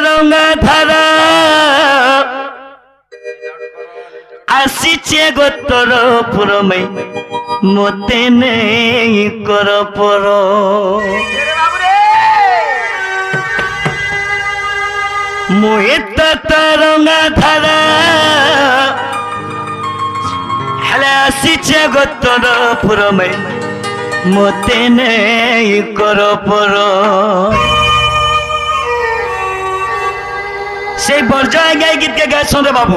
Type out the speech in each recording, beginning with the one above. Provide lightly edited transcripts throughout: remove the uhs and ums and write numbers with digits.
तरंगा धारा आसीचे गोतर पुरमै मते नहीं कर पर मोहित तरंगा धारा हेले आसीचे गोतर पुरमै मते नहीं कर पर से बर्जय गाय गीत के गाय सुन रे बाबू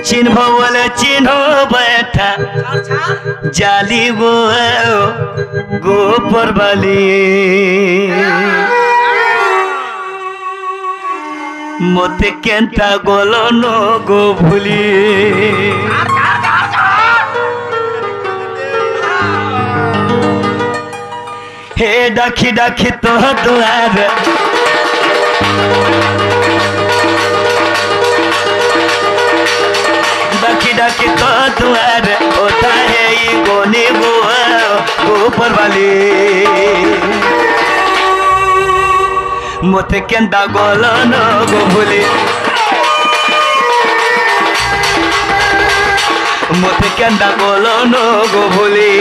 चिन्ह बोले चिन्ह बैठा जाली वो गोपर बाली मते केंता गोलन गो भूली हे डाकी डाकी तो द्वार डाकी डाकी तो द्वार होता है ये गोने वो ऊपर वाली मोते केंदा गोलन गो भूली मोते केंदा गोलन गो भूली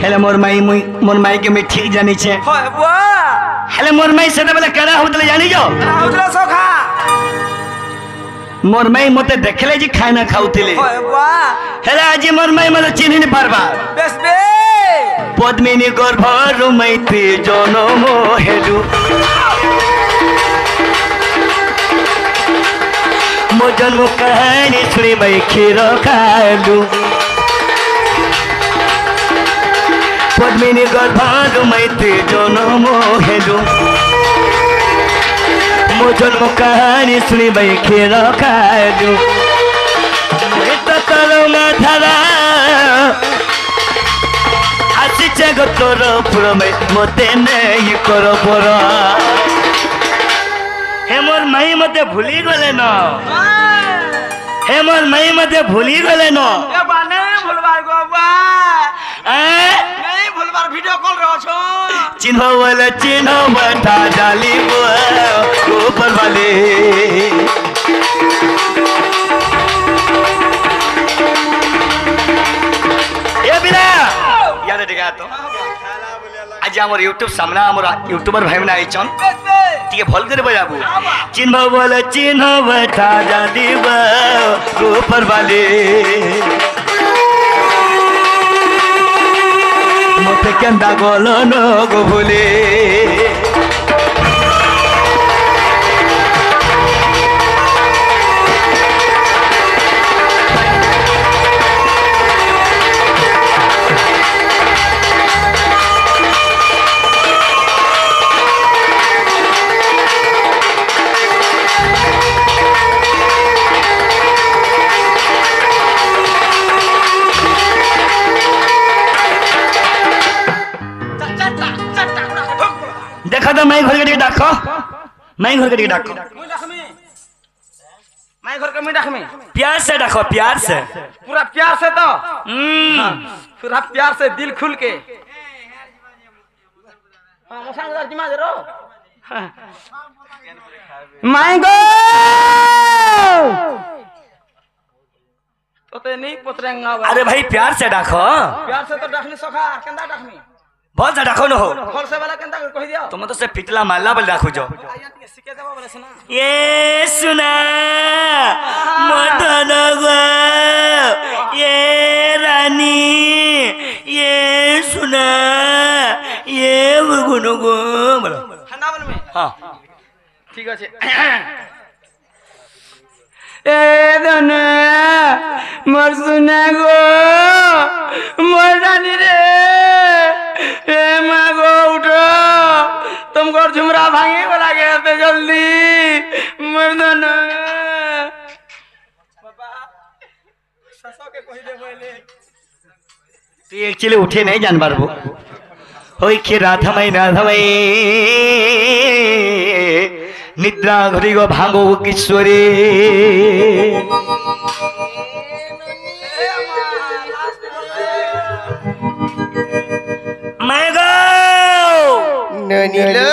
हेले मोर माई के मैं ठीक जानी छे हेले मोर माई से बेले करा होतले जानी जो होतले सोखा मोर माई मते देखले जी खाना खाउतिले हेले आज मोर माई मते चिन्हि नि पारबा बेस बे पद्मिनी गर्भर मैत्री जनम हेलु मो जन्म कहानी सुनी भाई खीर खालु पद्मिनी गर्भर मैत्री जनम हेलु मो जन्म कहानी सुनी भाई खीर खालु तरंगा धारा आसीचे गोतर पुरमै मते नहीं कर पर हे मोर माई मते भूली गले न हे मोर माई मते भूली गले न ए बाने भूलबार गो बा नहीं भूलबार वीडियो कॉल रहो छो चिन्ह वाले चिन्ह बैठा डाली वो ऊपर वाले ए बिना याद दिगा तो आज हमर YouTube सामना हमर यूट्यूबर भाई में आइछन ठीक है भल करे बजाबू चिन्ह बोले चिन्ह बैठा जादी ऊपर वाले मते केंदा गोलन गो भूले देखा तो मैं घर के डाको मैं घर के डाको मैं घर के डाक में प्यार से डाको प्यार से पूरा प्यार से तो पूरा प्यार से दिल खुल के हां मसाला जिमा जरो मैं गो तो ते नहीं पतरेंगा अरे भाई प्यार से डाको प्यार से तो डाकनी सखा केंदा डाकनी बहुत ज्यादा कौन हो खोल से वाला केंदा कह दियो तुम तो से पिटला मारला बल राखो जो सिके देबो बोले सुना ये सुना मदन गो ये रानी ये सुना ये गुनु गो बोलो ठंडा बन में हां ठीक আছে ए दन मर सुना गो मोर रानी रे ए मागो उठो तुमको झुमरा भांगे वाला गया जल्दी मर्दन তুই एक्चुअली उठे नहीं जान पारबो ओई के राधमय निद्रा घड़ी गो भांगो किशोरी मैं गो ननीलो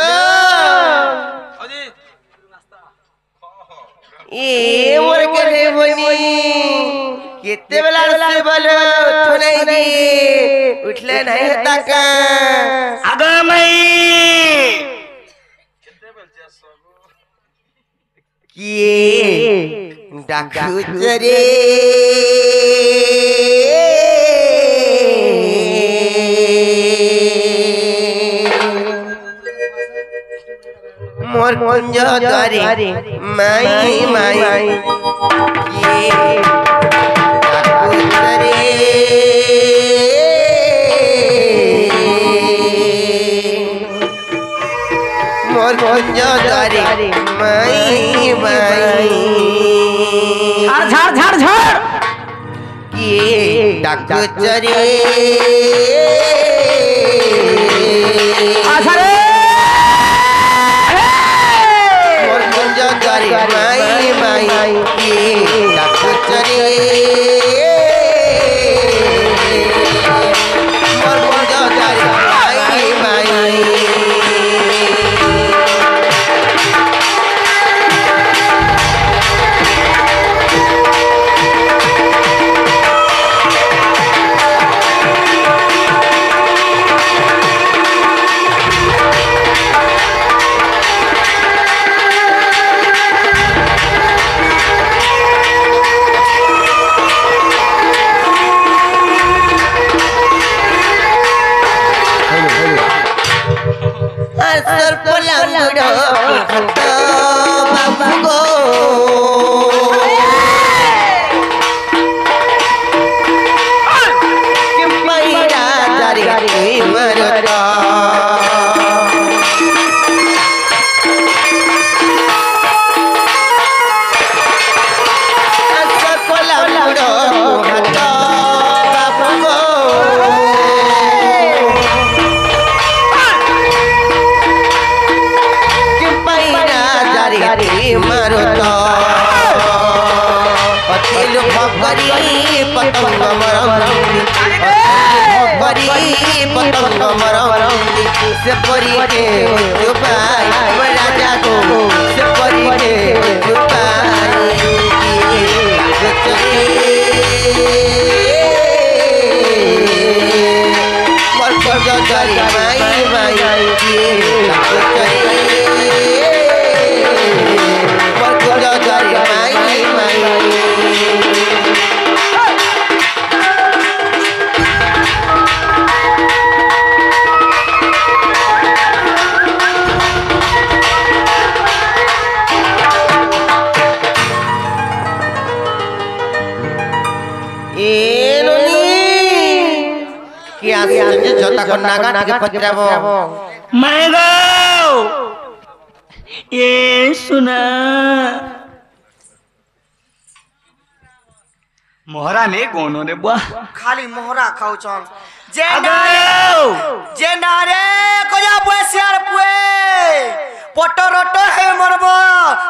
ये मोर करे बनी कितने बेला से बोलो उठो नहीं रे उठले नहीं होता का आगा मई किए डाकू चरे मोर कुंज द्वारे माई माई ये डाकू चरे मोर कुंज द्वारे माई माई झाड़ झाड़ झाड़ ये डाकू चरे माई माई ये डाकू चरे मोर कुंज द्वारे माई माई सर पलंगड़ो खतो बाबू गो कि मैरा जारी मरता सर पलंगड़ो खतो बाबू गो मरता पतिल भगरी पतंग मरंदी भगरी पतंग मरंदी से परी के जुबाई राजा को से परी के जुबाई मर कर जारी माई माई जोता नागा के पचराबो मैं गो ये सुना मोहरा ने कोनो रे बुआ खाली मोहरा खाउछन जे जे नारे कोजा बुएसियार पुए पटरट हे मरबो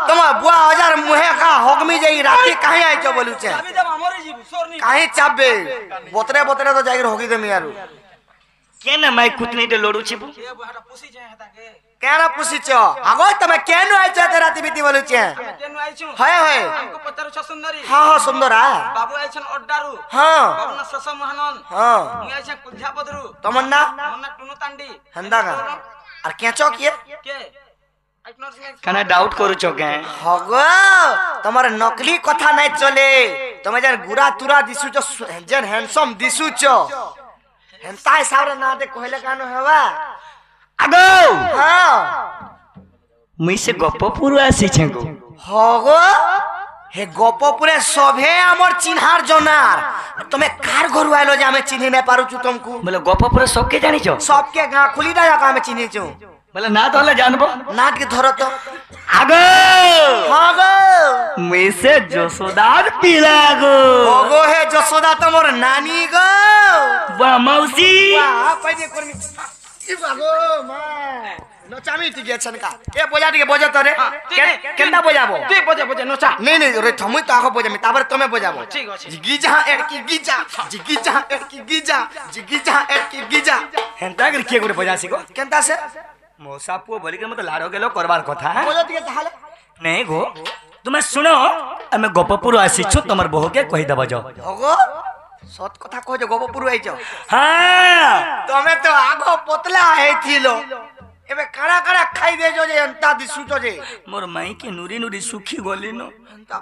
तमा बुआ हजार मुहे का हगमी जाई राती काहे आइचो बोलु छे अभी जब हमरे जीव सोर नहीं काहे चाबे बोतरे बोतरे तो जागिर होगी दे मियारू केना मैं कुतनी दे लोडू छिबु ए बुहाटा पुसी जे हता के केना पुसी छ आगो तमे केनु आइचो ते राती बीती बोलु छे हम केनु आइछु हाय हाय हमको पत्तर छ सुंदरी हां हां सुंदरा बाबू आइछन अड्डारू हां बाबू ना सस मोहनन हां मु आइछन कुलझा पदरू तमन्ना तमन्ना टुनु तांडी हंदा का और केचो के कना डाउट करू छ के हगो तमर नकली कथा नै चले तमे जन गुरा तुरा दिसु छ जन हैंडसम दिसु छ हेंता हिसाब रे ना दे कहले कानो हेवा आगो हां मुई से गप्पपुर आसी छगो हगो हे गप्पपुरे सभे हमर चिन्हार जनार तमे कार घरु आइलो जे हमें चिन्हि नै पारु छु तुमको बोले गप्पपुर सबके जानि छ सबके गा खुली दाया का हमें चिन्हि छु बोले ना तो ले जानबो नाट के धरो तो आगो हगो मुई से যশোদার পিলা গো ওগো হে যশোদা তোমার নানি গো বা মাউসি বাহ পাইদে করমি ই বাগো মা নচামি ঠিক আছে না এ বজা দিকে বজা তোরে কেনটা বজাবো তুই বজে বজে নচা নেই নেই রে থমই তো আগে বজামি তারপরে তুমি বজাবো ঠিক আছে গিজা এড়কি গিজা গিজা এড়কি গিজা গিজা এড়কি গিজা হেনতা করে কে করে বজাছি গো কেনটা আছে মৌসা পুଅ বলিকে মতো লাড় গেল করবার কথা বজা দিকে তাহলে নেই গো তুমি শুনো আমি গোপপুর আসিছু তোমার বহুকে কই দেব যাও ওগো সত কথা কহ যে গোপপুর আইছ হ্যাঁ তুমি তো আগো পতলা হইছিল এবে কাড়া কাড়া খাই দেছো যে এন্তা দিসুছ যে মোর মাই के नुरी नुरी सुखी गली न এন্তা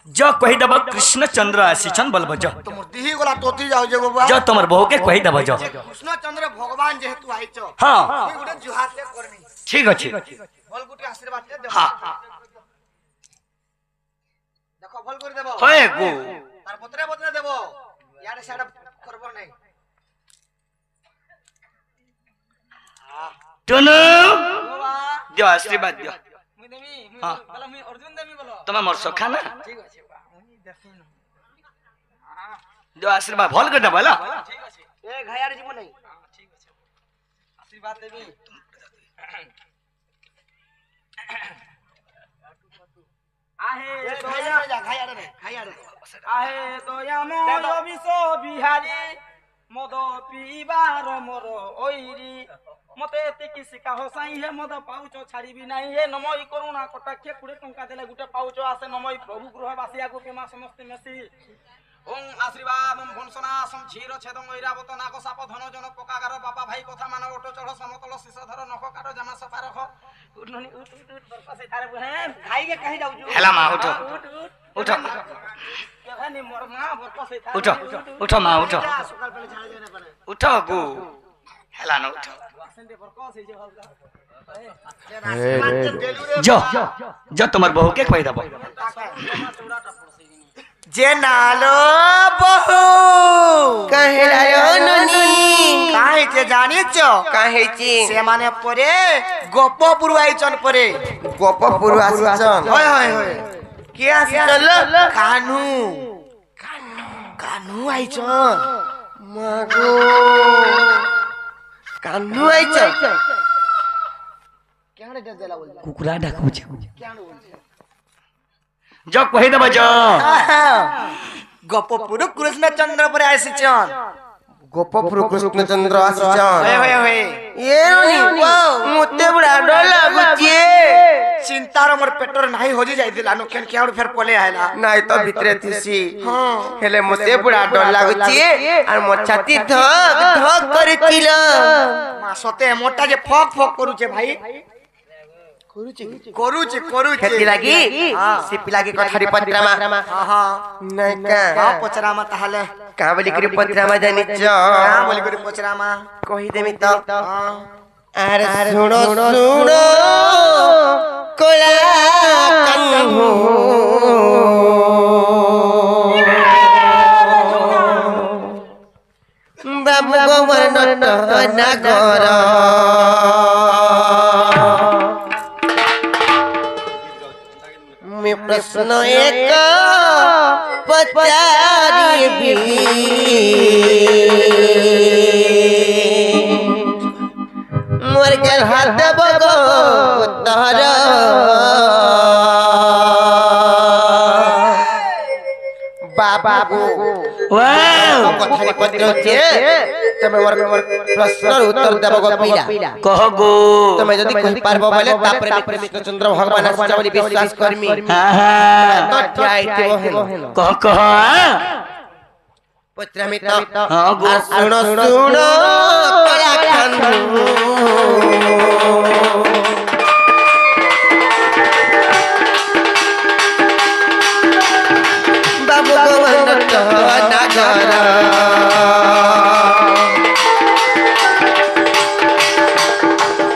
जो कहि दब कृष्णचंद्र आसीछन बोलबो जो তোমার দিহি গলা তোতি যাও যে বাবা जो তোমার बहु के कहि दब जो কৃষ্ণচন্দ্র ভগবান যেহেতু আইছ हां তুই গুটে জুহাতে করবি ठीक अछि বল গুটে আশীর্বাদ দে हां দেখো বল করে দেব होए गो তার পত্রে পত্রে দেব ইয়ারে সাড়া করব নাই टुनु বাবা दियो आशीर्वाद दियो মুই দেমি মুই হ্যাঁ। বলো মুই অর্জুন দেমি বলো तुम्हें मोर सखा ना ঠিক আছে বাবা মুই দেখিন दियो आशीर्वाद भल कर दब ला ঠিক আছে এ ঘায়ারে জীব নাই ঠিক আছে আশীর্বাদ দেবি আহে এ ঘায়ারে যা ঘায়ারে রে ঘায়ারে আহে দয়াময় বিশ বিহারী মদ পিবার মোর ঐরি মতে এতিকি শিকা হসাই হে মদ পাউচ ছাড়িবি নাই হে নমই করুণা কটাক্ষে 20 টঙ্কা দেলে গুটে পাউচ আসে নমই প্রভু গৃহ বাসিয়াগু পেমা সমস্তে মেসি ওং আশীর্বাদম ভনসনাসম ক্ষীর ছেদং ঐরাবত নাগ সাপ ধন জন পোকাগার বাবা ভাই কথা মান ওটো চড় সমতল শিশধর নখ কাট জামা সফা রখ উঠনি উঠ উঠ উঠ বরপাসে তারে হ্যাঁ খাইগে কাহি যাউজু हेला मां उठो उठो কেখানি মোর মা বরপাসে তারে उठो उठो मां उठो সকাল পেলে ছাড়া যায় না পারে उठो गो हेला न उठो বাসেন্তে বরপাসে যে ভালকা जो जो तुम्हार बहु के कहि दब যে নালো বহু কাহেলায়ো ননি কাহিছে জানিছ কাহেছি সেমানে পরে গোপপুর আইছন পরে গোপপুর আসছন হয় হয় হয় কে আসছল কানু কানু আইছন মাগো কানু আইছ কেন এটা দেলা বল कुकुरा डाकू छे কেন বলছে जो कहि दब जो গোপপুর কৃষ্ণচন্দ্র পরে আইছন গোপপুর কৃষ্ণচন্দ্র আসছন হয় হয় হয় এ ননি মতে বড় ডর লাগুছে চিন্তার মোর পেটর নাই হজি যাইতিলা নো কেন কেউড় ফের পলে আইলা নাই তো ভিতরে থিসি হ্যাঁ হেলে মতে বড় ডর লাগুছে আর মোর ছাতি ধক ধক করিছিল মা সতে মোটা যে ফক ফক করুছে ভাই করুছে করুছে করুছে খেতি লাগি সে পিলাকে কথারি পত্রামা হ্যাঁ হ্যাঁ নাই কা হ্যাঁ পচরামা তাহলে কা বলি করে পত্রামা জানিছ হ্যাঁ বলি করে পচরামা কহি দেমি তো হ্যাঁ আরে শুনো শুনো কোলা কানহু বাবু গোবর নট নাগর মে প্রশ্ন এক পচারিবি মোর গেল হাত বগ উত্তর বাবু वाओ কথারি পত্র হচ্ছে তুমি মোর প্রশ্নর উত্তর দেব গো পিলা कह गो তুমি যদি কই পারবো বলে তারপরে কৃষ্ণচন্দ্র ভগবান আসছে বলি বিশ্বাস করমি हां हां তো ঠাইতে হেন कह পুত্রমিত हां गो আর শুনো শুনো কলা কান্দু বাবু গোবন্ধ নাগর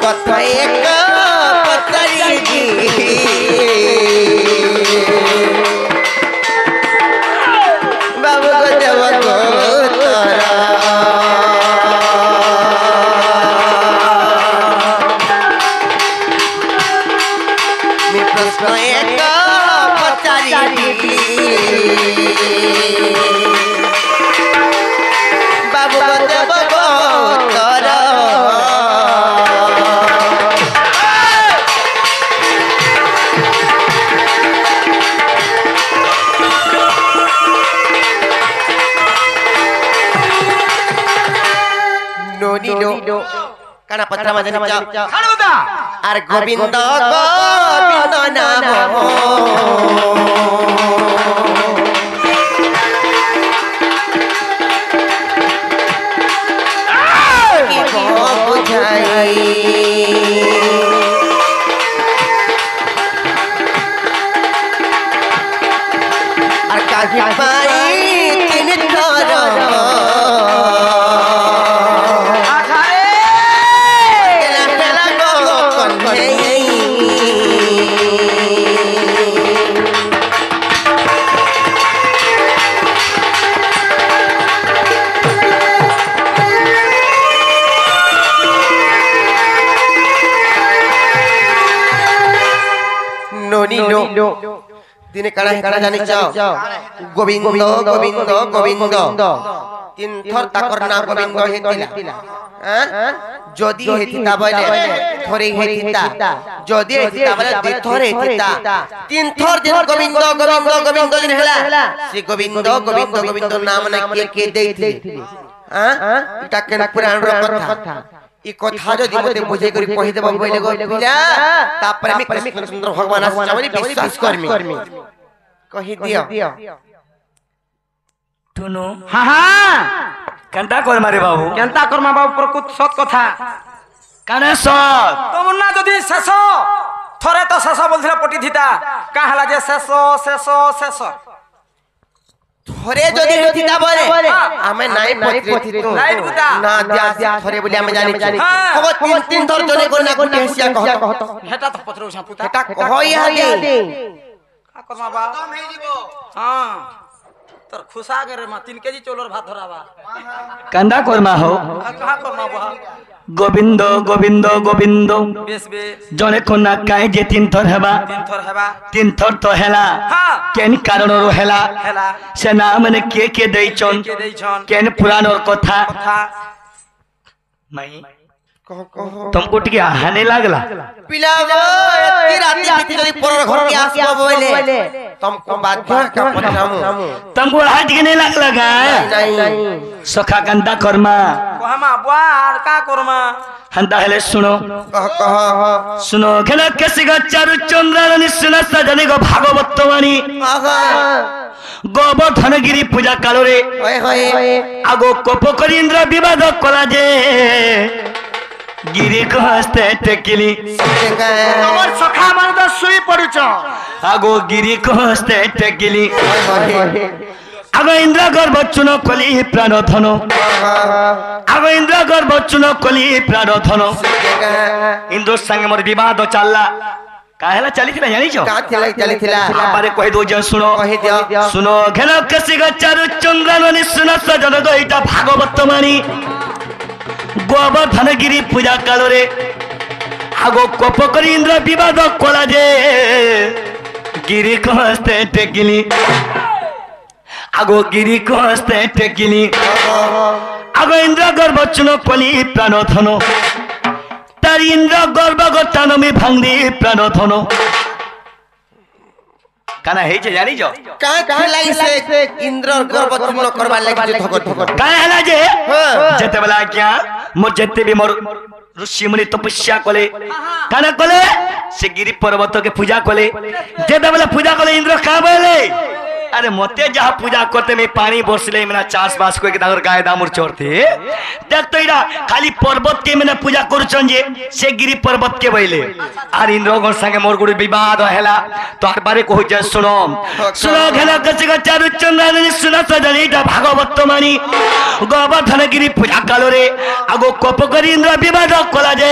কথা এক পচারিবি বাবু গো দেব গো তোরা लो काना पत्रा मजे जाओ খাড়ুদা আর গোবিন্দ গোবিন্দ নাম কি বুঝাই আর কাহি পাই তিন ধর দিনে কাড়া কাড়া জানি যাও গোবিন্দ গোবিন্দ গোবিন্দ তিন থর তাকর না গোবিন্দ হেতিলা হ্যাঁ যদি হেতিতা বলে থরে হেতিতা যদি হেতিতা বলে দুই থর হেতিতা তিন থর দিন গোবিন্দ গোবিন্দ গোবিন্দ দিন হেলা সে গোবিন্দ গোবিন্দ গোবিন্দ নাম না কে দেইথিলি হ্যাঁ এটা কেন পুরাণ র কথা ই কথা যদি মতে বুঝে করে কहि দেব বইলে গো পিলা তারপরে আমি কৃষ্ণ সুন্দর ভগবান আছে আমি বিশ্বাস করমি কহি দিও টুনু হ্যাঁ হ্যাঁ কেনটা কর মারে বাবু কেনতা কর্মা বাবু প্রকৃত সৎ কথা কানে সৎ তোমর না যদি শেষ থরে তো শেষ বলছিল পটি থিতা কা হলা যে শেষ শেষ শেষ থরে যদি হেতিতা বলে আমি নাই পত্রে নাই বুতা না দিয়া থরে বলি আমি জানি কব তিন তিন থর জনে করে না কোটি হেসিয়া কহত হেটা তো পত্র উঠা পুতা এটা কহই হাদে কা কর্মা বা কম হই দিব হ্যাঁ তোর খুশা গরে মা 3 কেজি চোলর ভাত ধরাবা কান্দা কর্মা হো কা কর্মা বা গোবিন্দ গোবিন্দ গোবিন্দ বেশ বেশ জনে কোনা কাই যে তিন থর হেবা 3 থর হেবা 3 থর তো হেলা হ্যাঁ কেন কারণর হেলা হেলা সে না মানে কে দেইছন কে দেইছন কেন পুরাণর কথা কথা মাই কহ কহ तुमको टिके हाने लागला पिला गो एती राती बीती जदी परर घर के आसबो बोले तुमको बाध्य का पछामु तुमको हाथ के नहीं लागला का नहीं सखा गंदा कर्मा कहमा बुआर का करमा हंदा हेले सुनो कह सुनो खेला कैसे चारु चंद्रानी सुना सजने को भागवत वाणी आगा गोवर्धनगिरी पूजा कालो रे होय होय आगो कोपकरी इंद्र विवाद कला जे गिरी को हस्ते टेकिली তোমার সখা মানে তো শুই পড়ুছ आगो गिरी को हस्ते टेकिली आगो इंद्र गर्भ चुनो कली प्राण धनो आगो इंद्र गर्भ चुनो कली प्राण धनो इंद्र संग मोर विवाद चलला काहेला चली थिला जानी छो का थिला चली थिला बारे कहि दो जे सुनो कहि दियो सुनो घेनो कसी गचारु चंद्रानी सुना सजन गईटा भागवत वाणी गोवर्धनगिरी पूजा कालो रे आगो कोपकरी इंद्र विवाद कला जे गिरी को हस्ते टेकिली आगो गिरी को हस्ते टेकिली आगो इंद्र गर्भ चुनो कली प्राण धनो तार इंद्र गर्भ गतानमी भांगदी प्राण धनो काना हेचे जानी जो का थिला से इंद्र गर्भ चूर्ण करबा लागि युद्ध करत का हला जे जेते बला क्या मोर जेते भी मोर ऋषि मुनि तपस्या कले काना कले से गिरी पर्वत के पूजा कले जेते बला पूजा कले इंद्र का बोले अरे मते जहा पूजा करते में पानी बरसले मेना चास बास को के दागर गाय दामुर चोरते देख तो इरा खाली पर्वत के मेना पूजा करूछन जे से गिरी पर्वत के बइले आर इंद्रगण संगे मोर गुडी विवाद हेला तो आर बारे कहू जे सुनो सुनो घेला कच चारु चंद्रानी सुना सजनीटा भागवत मानी गोवर्धनगिरी पूजा कालो रे आगो कोपकरी इंद्र विवाद कला जे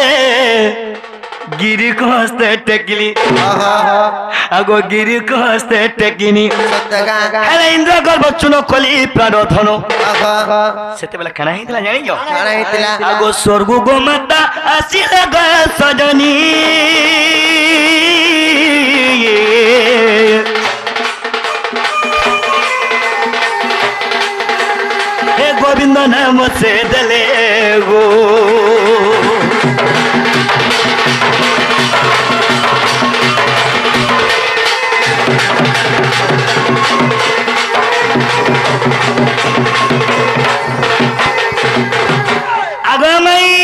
गिरी को हस्ते टेकिली आगो गिरी को हस्ते टेकिनी हेला इंद्र गर्भ चुनो कली प्राण धनो सेते बेला खाना हितला जानी जो खाना हितला आगो स्वर्ग गो माता आसिले ग सजनी हे गोविंद नाम से दले गो आगो मई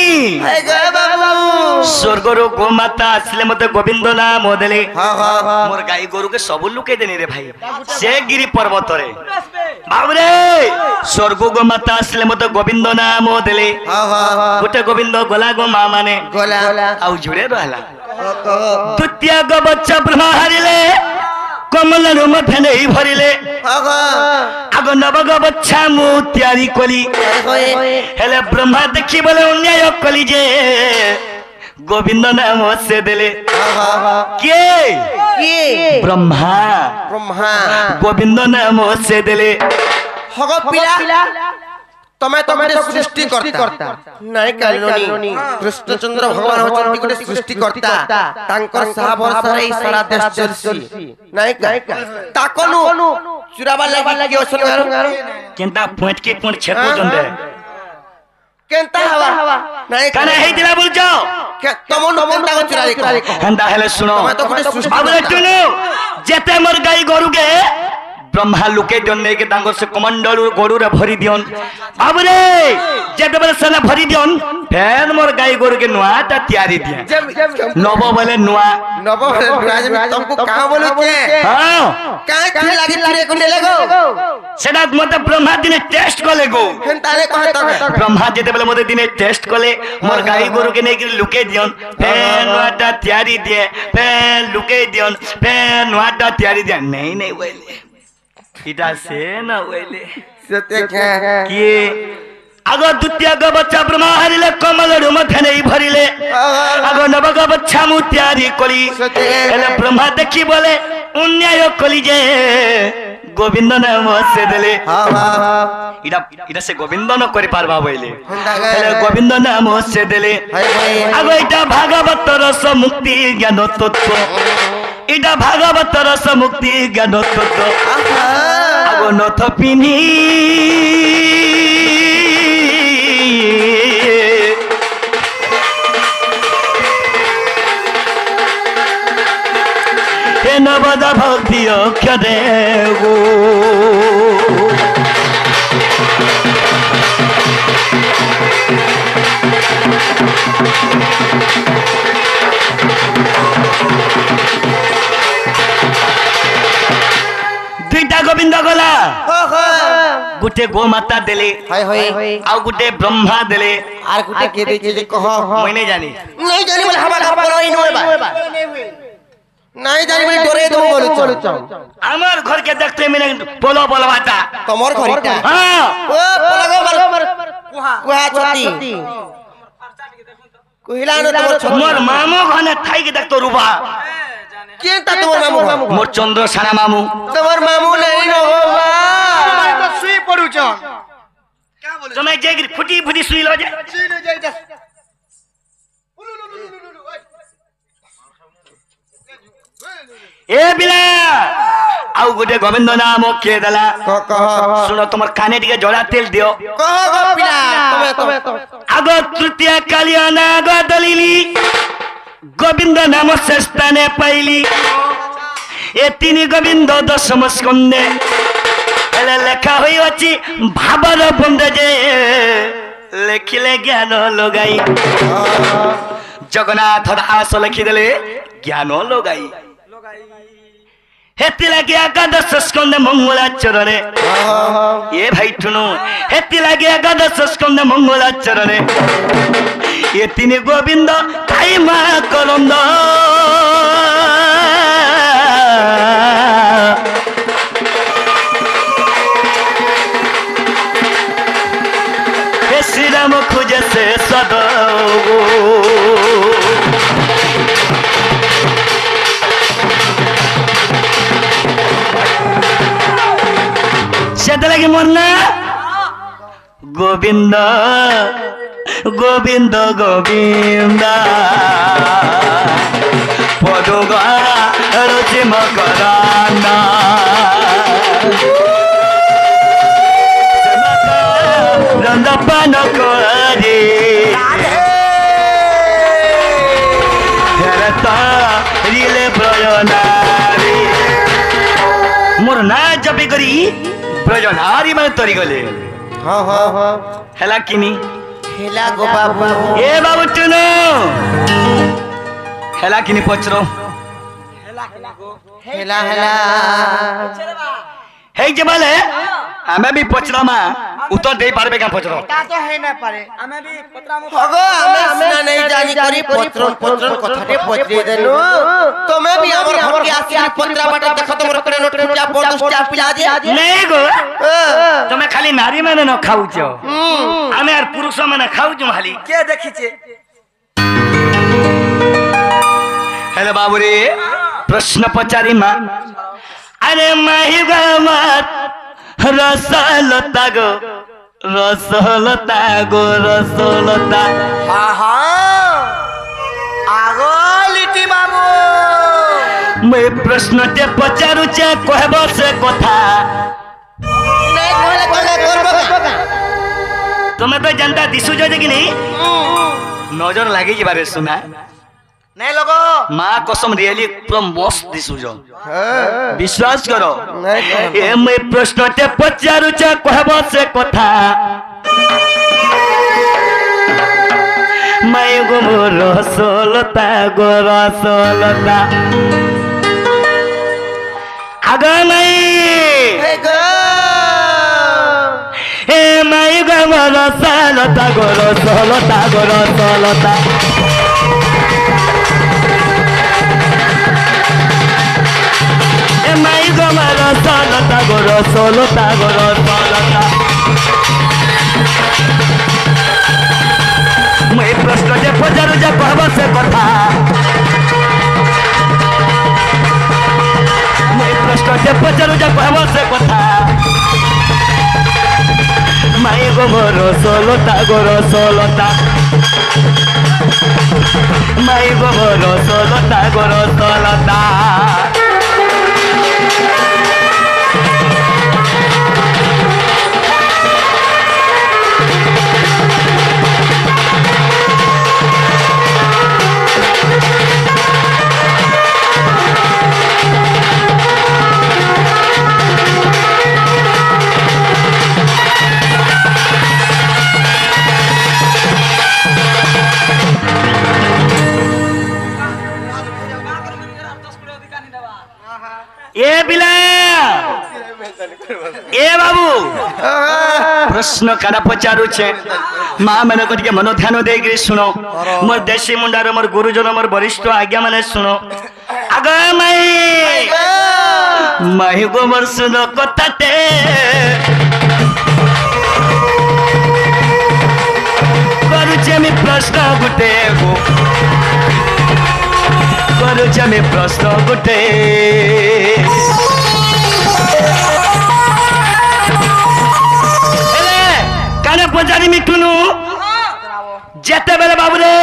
स्वर्गरु गोमाता आसले मते गोविंद नाम देले हाँ हाँ मोर गाई गोरु के सब लुके देनी रे भाई से गिरी पर्वत रे बाबरे स्वर्ग गोमाता आसले मते गोविंद नाम देले हाँ हाँ गोटे गोविंद गला गो माँ माने गोला आउ जुड़े रहला द्वितीय गो बच्चा ब्रह्मा हारिले कमल रूम फेने भरिले आग नवग बच्चा मु तैयारी कली हेले ब्रह्मा देखी बोले अन्याय कली जे गोविंद नाम से देले के ब्रह्मा ब्रह्मा गोविंद नाम से देले हगो पिला तमे तो गोटे सृष्टि करता नाही कालिनी कृष्णचंद्र भगवान होचंती गोटे सृष्टि करता तांकर साहा भरसा रे सारा देश चलसी नाही ताकनु चुराबा लागि ओसन केंता फुट के कोन छेको जंदे केंता हवा नाही कने हे दिला बोल जाओ तमो नमोता को चुरा रे हंदा हेले सुनो बाबरे टुनु जेते मोर गाई गोरु के ब्रह्मा लुके दियन नहीं के तांगर से कमंडल गोरु रे भरी दियन बाबरे जेते बेले सना भरी दियन फेन मोर गाई गोरु के नुआटा तैयारी दिया नबो बोले नुआ नबो राज तुमको का बोलु छे हां का लागि तारे को लेगो सेना मते ब्रह्मा दिने टेस्ट कोले गो तारे कहत ब्रह्मा जेते बेले मते दिने टेस्ट कोले मोर गाई गोरु के नहीं के लुके दियन फेन नुआटा तैयारी दिए फेन लुके दियन फेन नुआटा तैयारी दिया नहीं बोले इटा से न ओइले सत्य के आगो द्वितीय ग बच्चा ब्रह्मा हारिले कमल रूम फेने भरिले आगो नवग बच्चा मु तैयारी कली एले ब्रह्मा देखी बोले अन्याय कली जे गोविंद नाम से देले इटा से गोविंद न करि पारबा बोइले एले गोविंद नाम से देले आगो इटा भागवत रस मुक्ति ज्ञान तत्व इटा भागवत रस मुक्ति ज्ञान तत्व आगो नथ पिनी हे नवद भक्ति अक्षरे गो गोविंद गला गुटे गो माता देले आ गुटे ब्रह्मा देले आर गुटे के देखे जे कह मैं नहीं जानी बोले हवा बोलई नोबा नहीं जानी बोले डरे दो बोलु हमर घर के देखते मिले बोलो बोलवाता तमर घर का हां ओ बोलगो मर कुहा छती कुहिला न तमर मोर मामू घने थाई के देखतो रुबा के ता तोर मामू मोर चंद्र सारा मामू तमर मामू नहीं नो बाबा मैं तो सुई पड़ू छ क्या बोले समय जेगिर फुटी फुटी सुई लो जे सुई न जाई दस ए बिला आउ गुटे गोविंद नाम के दला कह सुनो तुमर काने टिके जड़ा तेल दियो कह गो पिला तमे आगो तृतीय कालियाना गो दलिली गोविंद नाम स्थाने पाइली ए तीन गोविंद दशम स्कंदे एले लेखा होई अछि भाबर बंदे जे लेखिले ज्ञान लगाई जगन्नाथ दास लिखि देले ज्ञान लगाई हेती लगे एकादश स्कंद मंगलाचरणे ये भाई ठुनु हेती लगे एकादश स्कंद मंगलाचरणे ये तीन गोविंद ताई मा करंद हे श्री राम खोजे से सदा लगे मरना गोविंद गोविंद गोविंद पदुगा रुचि मकराना रंदपान करे रिले प्रयोनारी मोर ना जपी करी प्रयोनारी माने तरी गले हां हां हां हेला किनी हेला गो बाबू ए बाबू टुनु হেলা কিনি পচরো হেলা হেলা হেই যে বলে আমি বি পচরামা উত্তর দেই পারবে কেন পচরো তা তো হে না পারে ଆମେ ବି ପଚରାମୁ হগো আমি সিনা নেই জানি করি পত্রন পত্রন কথাটে পচরি দেনু তুমি বি আমার ঘর কে আসি পত্রা বাটা দেখো তোমার করে নোট খুঁজা পড়ুস্টা পিলা যে নেই গো তুমি খালি নারী মানে ন খাউছ আমি আর পুরুষ মানে খাউছ খালি কে দেখিছে हेलो बाबू रे प्रश्न पचारी माँ अरे माही गमात रसलता गो रसलता गो रसलता हा हा आगो लिटी बाबू मैं प्रश्न ते पचारू चे कहब से कथा নাই কইলে কইলে করব কা तुम्हें तो जनता दिसु जो कि नहीं नजर लगी जी बारे सुना नहीं लोगो माँ कसम रियली पूरा मस्त दिसु जो विश्वास करो নাই করব ए मैं प्रश्न ते पचारू चे कहब से कथा मैं गो रसलता गो रसलता आगा नहीं হে গো ए मैं गो रसलता गो रसलता गो रसलता ए मैं गो रसलता गो रसलता गो रसलता मैं प्रश्न जे पचारू जे कहब से कथा मैं प्रश्न जे पचारू जे कहब से कथा मैं गो रसलता गो रसलता मैं गो रसलता गो रसलता ए बिला ए बाबू प्रश्न काना पचारू छे माँ मैंने को टिके मनो ध्यान दे गिरी सुनो मोर देशी मुंडार मोर गुरुजन मोर वरिष्ठ आज्ञा माने सुनो आगा माही गो मोर सुनो कथाटे करुचे मी प्रश्न गुटे गो करुचे मी प्रश्न गुटे काने पचारी मिठुनु जेते बेले बाबू रे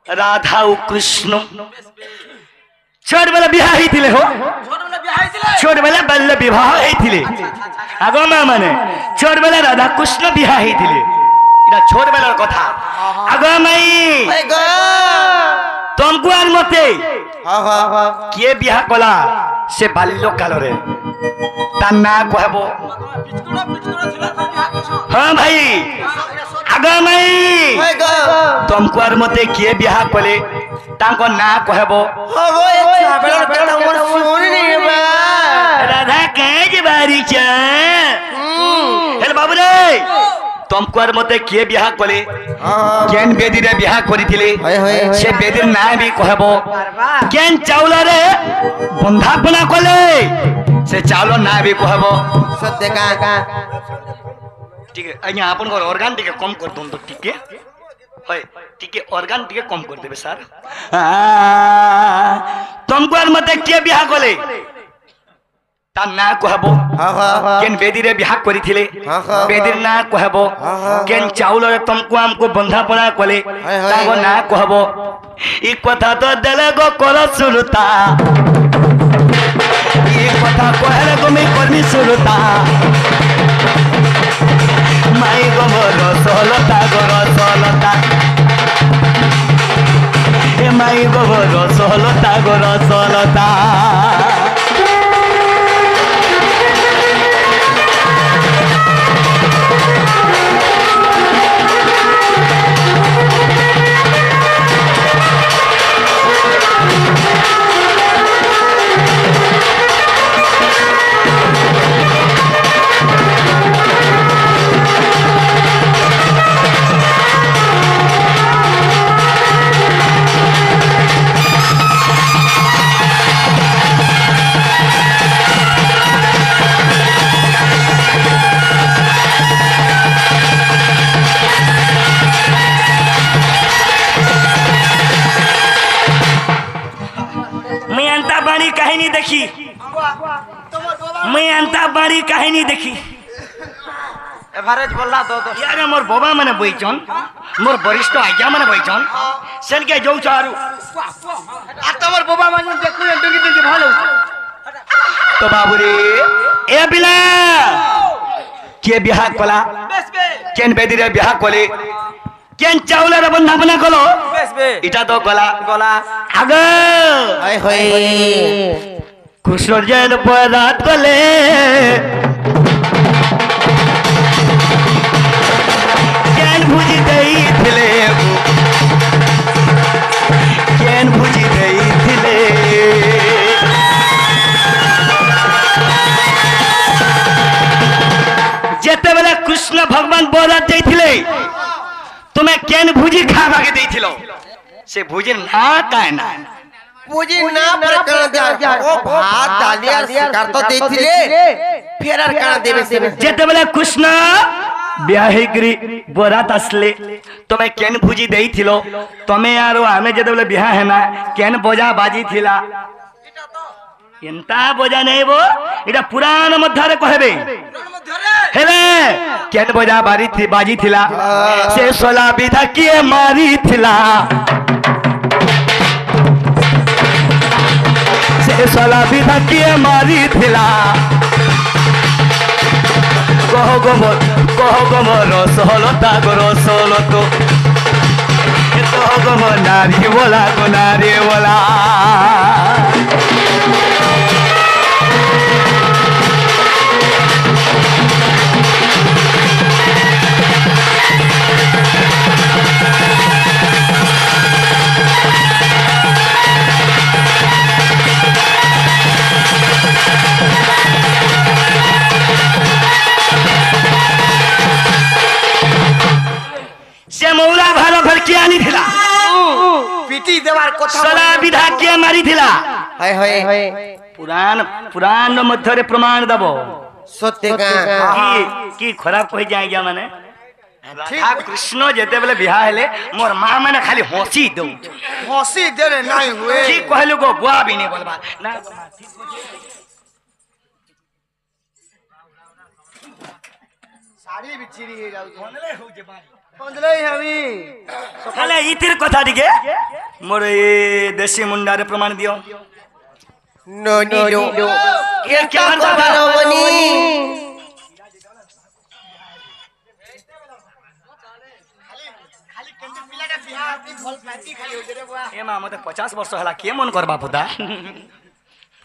राधा और कृष्ण छोट बेले विवाह होइतिले हो छोट बेले बाल्य विवाह होइतिले आगो मा माने छोट बेले राधा कृष्ण विवाह होइतिले इटा छोट बेलार कथा आगो माई হে গো तुमको आर मते হা হা হা किए विवाह कला से बाल्य काल रे ता ना कहबो ପିଚକୁଡ ଥିଲା ତ ଯାହା କିଛି हाँ भाई आगा माई হে গো तुमको आर मते किए विवाह कले तांको ना कहबो হগো এ ছাবেলার কথা মোর শুনি রে মা राधा काज बारी छ हेल बाबू रे तुमको आर मते किए विवाह कले केन बेदी रे विवाह करिथिले हाय हाय से बेदी ना भी कहबो केन चावल रे बंधापना कले से चावल ना भी कहबो সত্য কা ठीक है अइया आपन को ऑर्गन टिके कम कर दोन तो ठीक है होय ठीक है ऑर्गन टिके कम कर देबे सर तुमको आर मते के बियाह कले ता ना कहबो হা হা হা केन बेदी रे बियाह करिथिले हाँ, हाँ, बेदी ना कहबो केन चाउल रे तुमको हमको बंधापना कले हाय, हाय, तागो हाय। ना कहबो ई कथा तो देले गो कर सुरता ई कथा कहले गो मी करमी सुरता माई गो रसलता गो रसलता ए माई गो रसलता गो रसलता কাহিনী দেখি মুই এন্তা বাড়ি কাহিনী দেখি এভারেজ বললা দো দো ইয়ারে মোর বাবা মানে বইছন মোর বরিষ্ঠ আজ্ঞা মানে বইছন সেনকে যাউছ আরু আর তোমার বাবা মানে দেখু ডুঙ্গি ডুঙ্গি ভালো তো বাবুরে এ বিলা কে বিহা কলা বেশ বে কেন বেদিরে বিহা কলে কেন চাউলের বন্ধাপনা কলো বেশ বে এটা তো গলা গলা আগ আয় হয়ে কুশলের বরাত কলে কেন বুঝি দেইছিলে কেন বুঝি দেইছিলে যেতেবেলে কৃষ্ণ ভগবান বরাত যাইছিলে তুমি কেন ভুজি খাবাকে দিয়েছিল সে ভুজির না কায় না বুঝি না পরে কানা দেয়া ও ভাত ডালি আর শিকার তো দেইছিলে ফের আর কানা দেবে সে যেতেবেলে কৃষ্ণ বিয়াহিগিরি বরাত আসলে তুমি কেন ভুজি দেইছিল তুমি আর আমি যেতেবেলে বিহা হেনা কেন বজা বাজি থিলা এন্তা বজা নেইব এটা পুরাণ মধ্যরে কহবে হেলে কেন বজা বাজি থিলা সে সোলা বিধা কিয়ে মারি থিলা সে সোলা বিধা কিয়ে মারি থিলা কহ গো মোর রসলতা গো রসলত কহ গো মোর নারী বলা গো নারী বলা সে মৌলা ভালো ঘর কি আনি থিলা পিটি দেওয়ার কথা সলা বিধা কিয়ে মারি থিলা আয় হয়ে পুরাণ মধ্যরে প্রমাণ দেব সত্যি গা কি খারাপ কই যায় গিয়া মানে রাধা কৃষ্ণ যেতেবেলে বিহা হেলে মোর মা মানে খালি হসি দউ হসি দেরে নাই হুয়ে ঠিক কহিলু গো বুয়া বিনি বলবা না গো মা, ঠিক কইছো। শাড়ি বিচিরি হয়ে যাଉଛି বনলে হউছে বাড়ি বন্ধলাই আমি তাহলে ইতির কথা দিকে মোর এই দেশি মুন্ডারে প্রমাণ দিও ননি লো এর কেমন কথা বনি খালি কেন্দ্র পিলাটা বিহা আপনি ভাল পাতি খালি হইছে রে বুয়া এ মা মতে 50 ବର୍ଷ ହେଲା কে মন করবা পুতা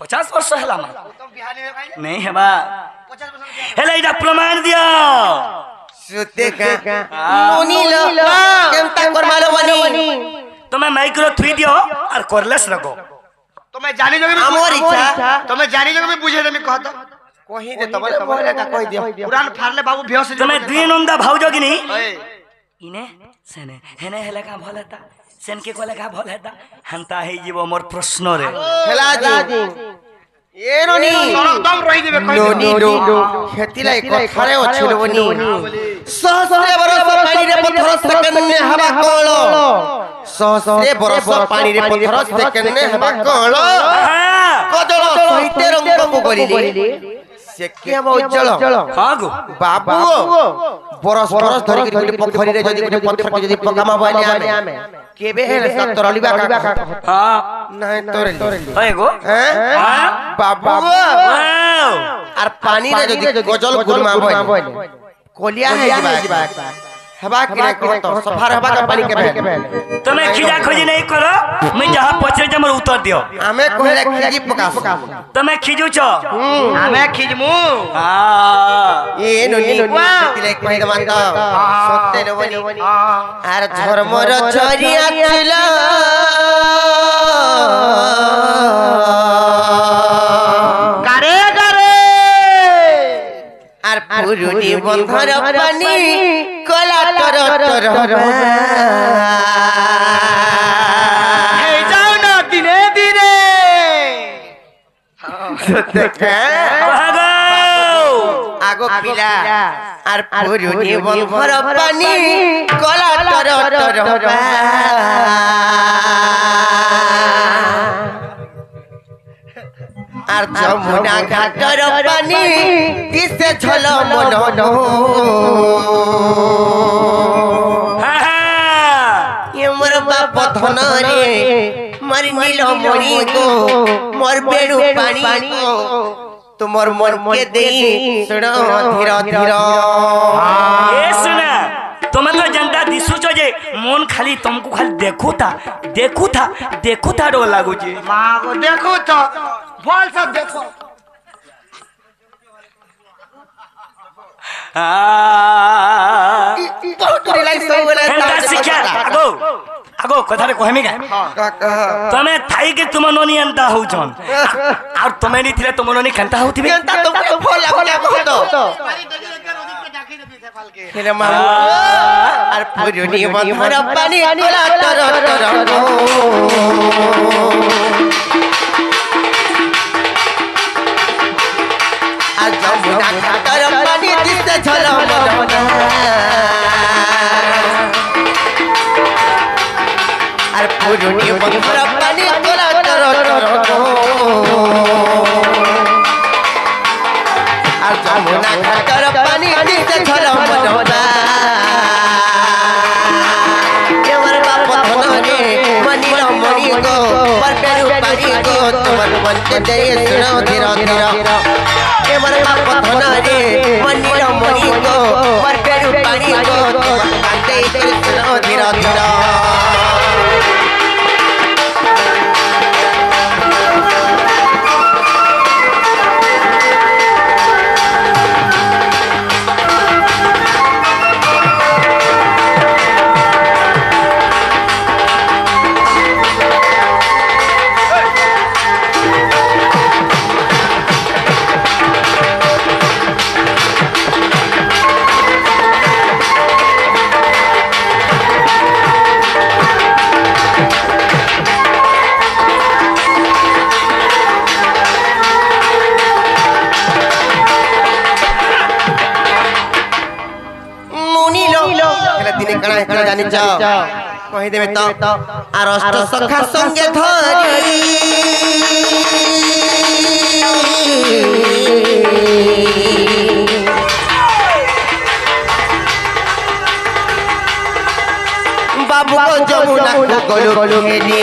50 ବର୍ଷ ହେଲା মা তো বিহা নেবে ভাই নেই হেবা 50% হেলে এটা প্রমাণ দিও সত্যি গা ননি লো কেমতা করমালো বনি তুমি মাইক্রো থুই দিও আর করলেস রাখো তুমি জানি যোগে আমার ইচ্ছা তুমি জানি যোগে বুঝে দেমি কহত কহি দে তোমারে বলে কা কই দিও পুরান ফারলে বাবু বেহস তুমি দুই নন্দা ভাউজ কিনি ওই ইনে সেনে হেনে হেলে কা ভাল হেতা সেনকে কলে কা ভাল হেতা হান্তা হেই জীব মোর প্রশ্ন রে হেলা জি এ ননি সরদম রই দিবে কই ননি লো খেতিলাই কথারে অছিল বনি সহস্রে বরস পানিরে পথর সেকেন্ডে হবা কল সহস্রে বরস পানিরে পথর সেকেন্ডে হবা কল কদল সহিতে রঙ্গমু করিলি সে কি হবা উজ্জ্বল হ্যাঁ গো বাবু বরস বরস ধরি গলি পোখরিরে যদি গুটে পথর যদি পকামা বলে আমি কেবে হেলে সত্তর অলিবা কা হ্যাঁ নাই তোরে হয় গো হ্যাঁ হ্যাঁ বাবু ওয়াও আর পানিরে যদি গজল গুরমা বলে কলিয়া হে যাবা হেবা কি না কহত সফার হেবা কা পানি কেবে তুমি খিজা খোঁজি নাই করো মুই যাহা পছরে যে মোর উত্তর দিও আমি কহিলে খিজি পকাস তুমি খিজুছ আমি খিজমু এ ননি সেতিলে কহি দমা তো সত্যে নবনি আর ধর্মর ঝরিয়া ছিল গারে গারে আর পুরুনি বন্ধর পানি কলা তর তর এই যাও না দিনে দিনে আগো পিলা আর পুরুনি বন্ধর পানি কলা তর তর আর যমুনা ঘাটর পানি দিছে ঝল মন মোর বাপ ধন রে মোর নীল মণি গো মোর বেড়ু পানি গো তোমার মন কে দেই শুনো ধীর ধীর ए सुना तुम्हें तो जनता दिसुच जे मन खाली तुमको खाली देखू था रो लागू जे माँ को देखो तो बोल सब देखो हेंता शिक्षा आगो कथा रे कहमी का तमे थाई के तुम ननी एंता होउछन और तमे नी थिले तुम ननी केंता होतिबे ता तुमको भल लागो तो हेले मामू আর পুরনি বন্ধর পানি তোলা তর তর আর যমুনা ঘাটর পানি দিতে ঝল মন আর পুরনি বন্ধর পানি তোলা তর তর আর যমুনা ঘাটর পানি দিতে ঝল মন আমার বাপ ধন রে মনির মণি গো মোর বেড়ু পানি গো তোমার মনকে দেই শুনো ধীর ধীর আমার বাপ ধন রে মনির মণি গো মোর বেড়ু পানি গো তোমার মনকে দেই শুনো ধীর ধীর দিনে কানা কানা জানি যাও কই দেবে তো আর অষ্ট সখা সঙ্গে ধরি বাবু গো যমুনা গলু গলু হেলি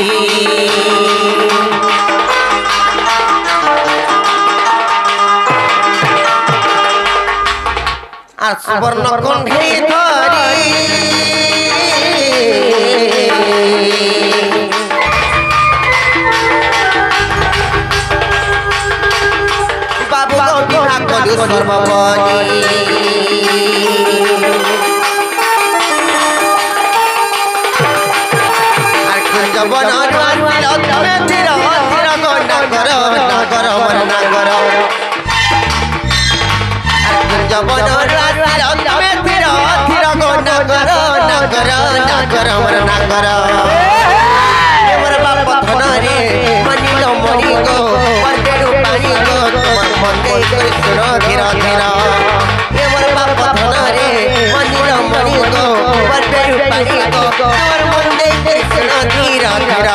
আর সুবর্ণ কণ্ঠে ধরি বাবু বিহা কলু সর্বপরি আর কুঞ্জ বন তুমি ধীর ধীর নগর নগর মর নগর जवन रात में फिर फिर गो नगर नगर नगर मर नगर मोर बाप धन रे मनिल मणि गो मोर बेड़ू पानी गो तोर मन दे सुनो धीर धीर ए मोर बाप धन रे मनिल मणि गो मोर बेड़ू पानी गो तोर मन दे सुनो धीर धीर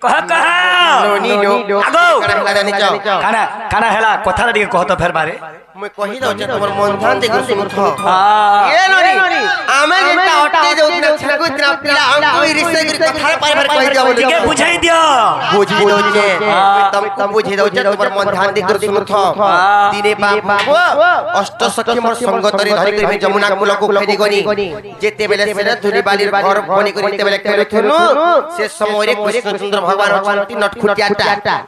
कहा कहा आगो खाना खाना हेला कथा रे कह तो फेर बारे मैं कहि दो जे तोर मन ध्यान दे सुन थो ए नोनी आमे जेटा हटते जो दिन छगु इतना पिला हम कोई रिश्ते की कथा पर कहि दियो के बुझाई दियो बुझी दो जे तुम बुझी दो जे तोर मन ध्यान दे सुन थो दिने बाप अष्ट सखी मोर संगतरी धरि कर जमुना कुल को फेरी गनी जेते बेले से धुली बालीर घर बनी करी ते बेले खेलु थनु से समय रे कृष्णचंद्र भगवान अछंती नटखुटियाटा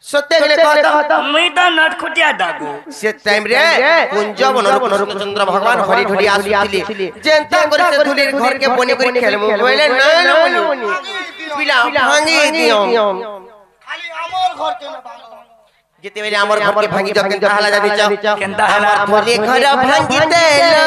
सत्य गले कहता मैं तो नटखुटिया डागो से टाइम रे कुंज बनर कृष्णचंद्र भगवान हरि ढोली आसीथिले जेंता करे से धुलीर घर के बनी करी खेलमु बोले न पिला भांगी दियो खाली हमर घर के न जिते बेले हमर घर के भांगी द केनता हला जानि छ केनता हला मोरे घर भांगी देलो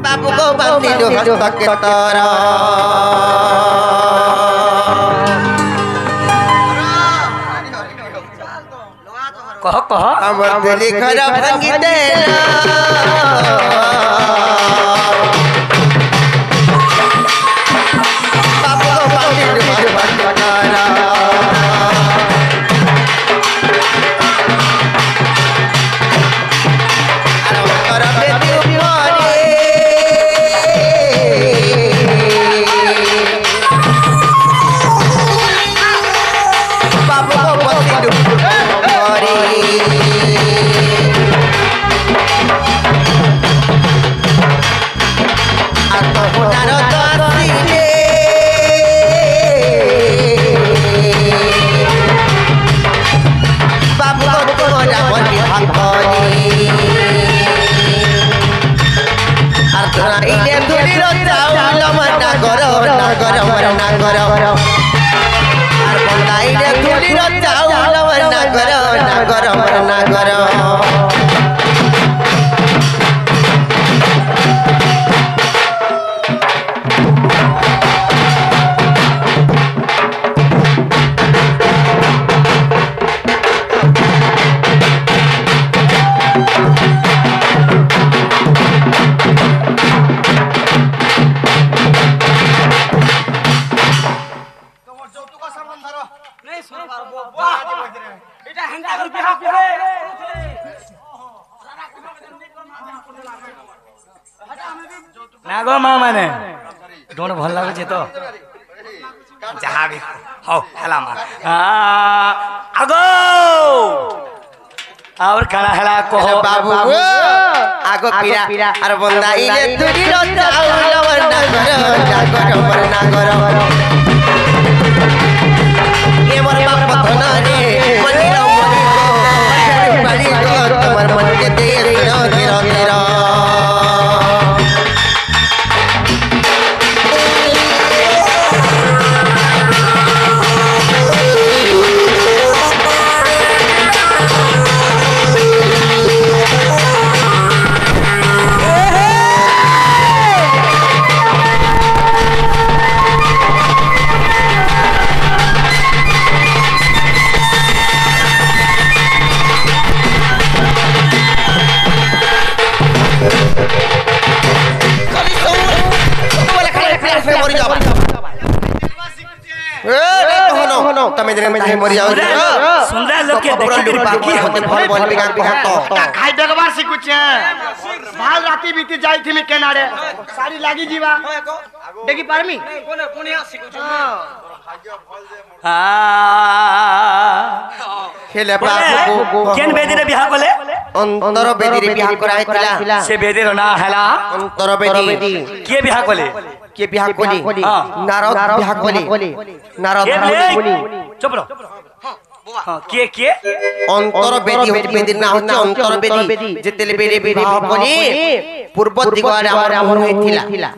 बाबू को बांधी दो हस्त के तारा कह कह हमर दिली घर भांगी देलो बाबू को बांधी दो हस्त के तारा ना गो माँ माने ढोंड भल लागुचे तो जहाँ भी हो हेला माँ आगो और कणा हेला कहो बाबू आगो पीरा अर बंदा इले तुरी रो चाउल वरना करो ये मोर बाप पथना रे मंदिर मरी बड़ी गो तुम्हार मन के दे रो तेरा तमे दिन में मरि जाओ सुंदर लोग के देखि बाकी होते भल बोल बिगा कहतो खाई देखबार सिखु छे भाल राती बीती जाई थी केनारे साड़ी लागी जीवा देखि पारमी कोने कोनिया सिखु छे खेले बाबू केन बेदी रे बियाह कोले अंतर बेदी रे बियाह कराइतिला से बेदी रो ना हेला अंतर बेदी के बियाह कोले के बियाह कोली नारद बियाह कोली नारद कोली चुप रहो हां के अंतर बेदी होती बेदी ना होती अंतर बेदी जेतेले बेदी विवाह कोली पूर्व दिगवारे हमर मोहन होइतिला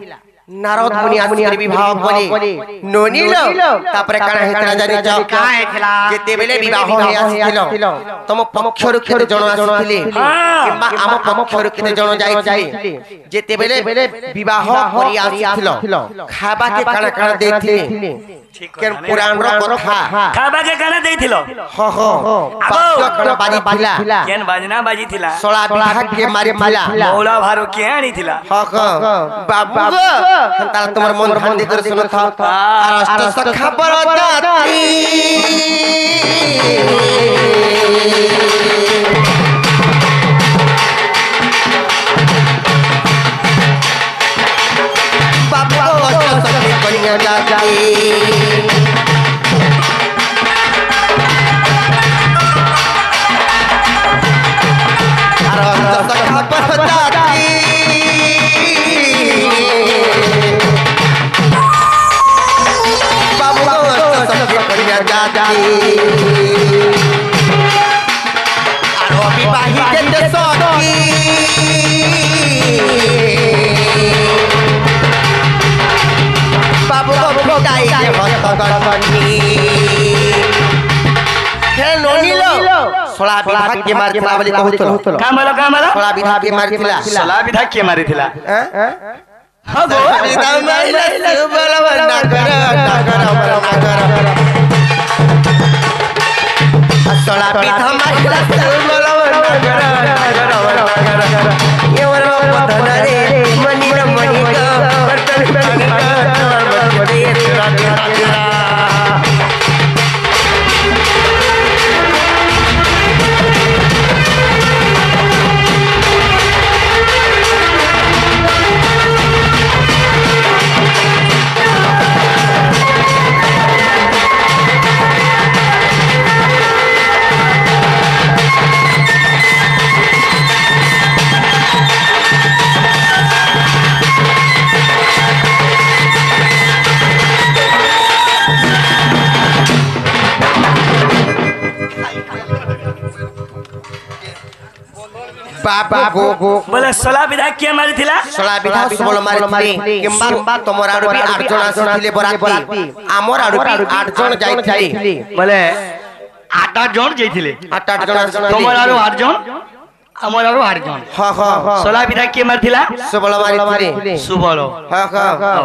नारद मुनि आसि विवाह कोली नोनिलो तापरे काना हेतरा जानि जाओ का हेतला जेते बेले विवाह होय आसिथिलो तम पक्षरु केते जण आसिथिले किबा आम पक्षरु केते जण जाइथिले जेते बेले विवाह करि आसिथिलो खाबा के काना काना देथिले केन पुराण रो कथा खाबा के काना देथिलो हो बाजो काना बाजी थिला केन बाजना बाजी थिला सोला विवाह के मारे थिला मौला भारो के आनी थिला हो बाबू हंताला तुम्हार मन ध्यान देकर सुनो था अष्ट सखा परदाती बाबू अष्ट सखी कन्या जाती अष्ट सखा परदाती आरो विवाही जते सखी ফুটাই যে হতগনি হে ননিলো সোলা বিধা কে মারিଥିଲା বলি কହୁଥିଲ কামালো সোলা বিধা কে মারিଥିଲା ସଲା ବିଧା କିଏ ମାରିଥିଲା ହଁ ଗো ବିধା ମାରିଲା ସୁବଳ ନାଗର सोला पीठा मारिला सुबल नगर ये वर बदन रे मनी रे मनी का बर्तन बाबू बोले सला विधा किए मारिथिला सोला विधा सुबल मारिथिले किंबा तमर आडु भी 8 जण आसिथिले बराती हमर आडु भी 8 जण जाइथिले बोले 8 जण जाइथिले 8 जण तमर आडु 8 जण हमर आडु 8 जण हां हां सोला विधा किए मारिथिला सुबल मारिथिले सुबल हां हां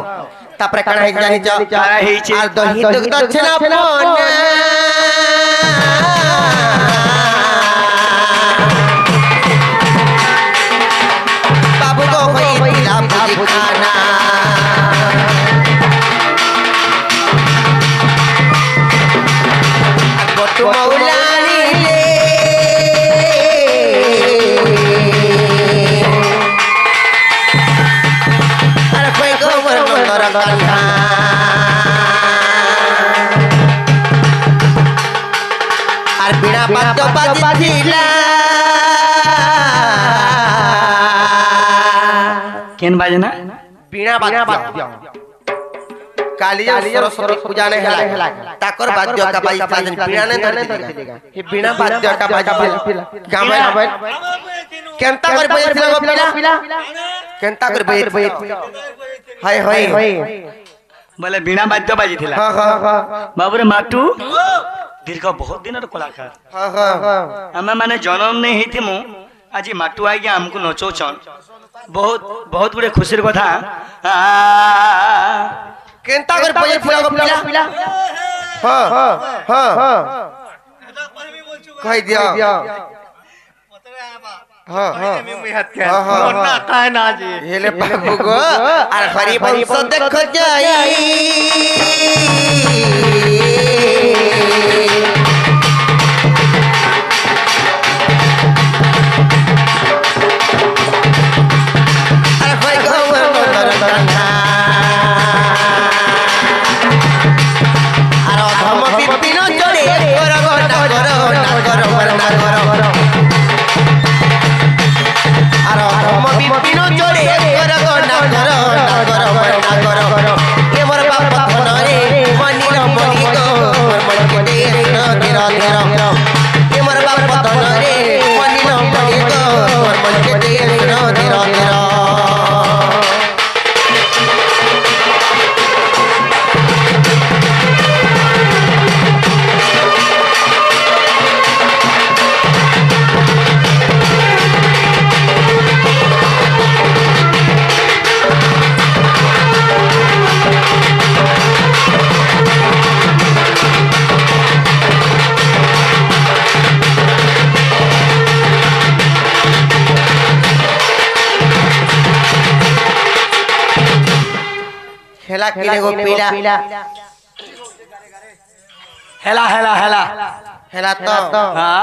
तापर कणा हे जानि कारा हेछि आ दही दुग्ध छना फोन बाबू को होइला बुझाना बटु मौलानी ले अरे कोई को मंदर कान्हा আর বিনা বাদ্য বাজিলা केन बाजे ना বিনা বাদ্য कालिया सरस्वती पूजा ने हैला ताकर बाद्य का बाई साजन बिना ने धर देगा हे बिना बाद्य का बाजी गावे केनता कर बजेथिला गो पिला केनता कर बजे हाय हाय बोले बिना बाद्य बाजिथिला हां हां हां बाबूरे माटू दीर्घ बहुत दिन कलाकार हां हां हमें माने जन्म नहीं हिथिमु आज माटू आगे हमको नचौछन बहुत बहुत बड़े खुशी कथा केनता कर बजेथिला गो पिला हां हां हां कह दिया हां हां मोरना काहे ना जी हेले बाबू गो आर हरि वंश देख जाई अरे होय गो मंदर कान्हा आर धम बिपिन चढ़े कर गो नागर वरना कर आर धम बिपिन चढ़े कर गो नागर वरना कर ये मोर बाप धन रे मनी रे मनी गो मन के देर तेरा तेरा ये मोर बाप धन रे मनी रे मनी गो मन के देर तेरा तेरा खेला किने गो पीला हेला हेला हेला हेला तो हाँ